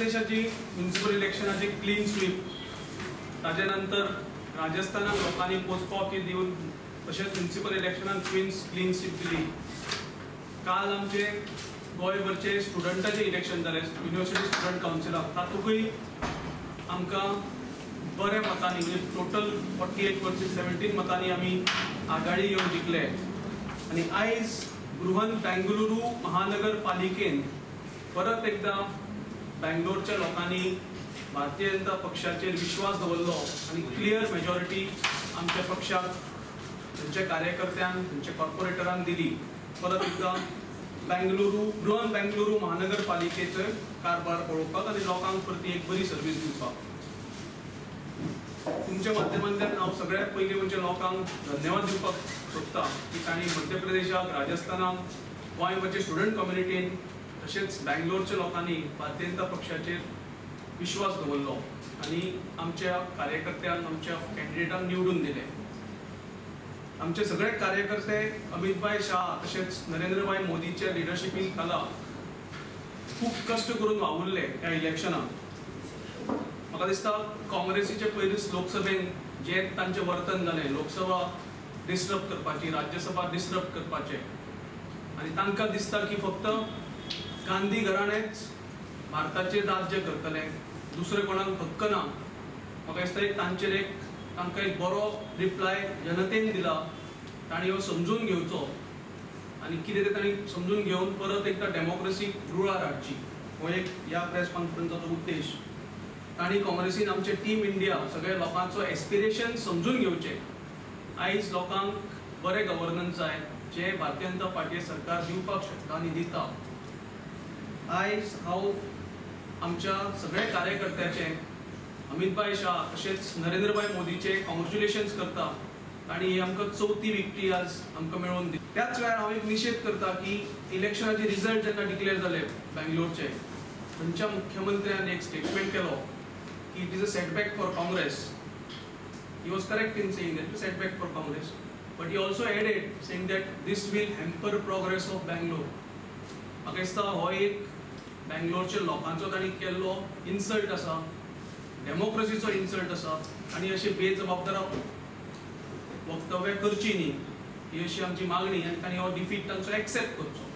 प्रदेशाची municipal इलेक्शनाची clean sweep, ताजे नंतर राजस्थानात लोकांनी पोचपावती दिवन तशेंच म्युनिसिपल इलेक्शनात क्लीन स्वीप दिली. काल आमचे गोंयभरचे स्टुडंटाचे इलेक्शन जालें युनिव्हर्सिटी स्टुडंट कावन्सिलाक. तातूंतय आमकां बरे मतांनी म्हणजे टोटल 48 वर्सेस 17 मतांनी आमी आघाडी येवन जिखले. आनी आयज बृहन बेंगलुरू महानगरपालिकेन परत एकदा बेंगलोरच्या लोकांनी भारतीय जनता पक्षाचेर विश्वास दवरलो आनी क्लियर मेजॉरिटी आमच्या पक्षाक, तांच्या कार्यकर्त्यांक, तांच्या कॉर्पोरेटरांक दिली. परत एकदा बृहन बेंगलुरू महानगरपालिकेचो कारभार पळोवपाक आनी लोकांक परती एक बरी सर्वीस दिवपाक. तुमच्या माध्यमांतल्यान हांव सगळ्यात पयलीं म्हणजे लोकांक धन्यवाद दिवपाक सोदता की तांणी मध्य प्रदेशाक, राजस्थानाक, गोंयभरचे स्टुडंट कम्युनिटीन तशेंच बेंगलोरच्या लोकांनी भारतीय जनता पक्षाचेर विश्वास दवरलो आनी आमच्या कार्यकर्त्यांक, आमच्या कॅन्डिडेटांक निवडून दिले. आमचे सगळे कार्यकर्ते अमितभाई शाह तशेंच नरेंद्रभाई मोदीच्या लिडरशिपी खाला खूब कश्ट करून वावुरले ह्या इलेक्शनाक. म्हाका दिसता काँग्रेसीचे पयलींच लोकसभेन जे तांचें वर्तन जालें, लोकसभा डिस्टर्ब करपाची, राज्यसभा डिस्टर्ब करपाचें, आनी तांकां दिसता की फक्त गांधी घराणेच भारताचें राज्य करतले, दुसरे कोणाक हक्क ना. म्हाका दिसता तांचेर तांकां एक बरो रिप्लाय जनतेन दिला. तांणी हो समजून घेवचो आनी कितें तें तांणी समजून घेवन परत एकदा डेमोक्रेसी रुळार हाडची. हो एक ह्या प्रेस कॉन्फरन्साचो उद्देश. तांणी काँग्रेसीन आमचे टीम इंडिया सगळ्या लोकांचो एस्पिरेशन समजून घेवचे. आयज लोकांक बरें गव्हर्नन्स जाय जे भारतीय जनता पार्टी सरकार दिवपाक शकता आनी दिता. आयज हांव आमच्या सगळ्या कार्यकर्त्याचे अमितभाई शाह तशेंच नरेंद्रभाई मोदीचे कॉंग्रॅच्युलेशन्स करता. तांणी ही आमकां 4थी विक्ट्री आज आमकां मेळोवन दिली. त्याच वेळार हांव एक निशेध करता की इलेक्शनाचे रिजल्ट जेन्ना डिक्लेअर जाले बेंगलोरचे, थंयच्या मुख्यमंत्र्यान एक स्टेटमेंट केलो की it is a setback for Congress. He was correct in saying that setback for Congress, but he also added saying that this will hamper progress of Bangalore. म्हाका दिसता हो एक बेंगलोरच्या लोकांचो तांणी केल्लो इन्सल्ट आसा, डेमोक्रेसीचो इन्सल्ट आसा आनी अशी बेजबाबदार वक्तव्य करची न्ही ही अशी आमची मागणी आनी तांणी हो डिफीट तांचो एक्सेप्ट करचो.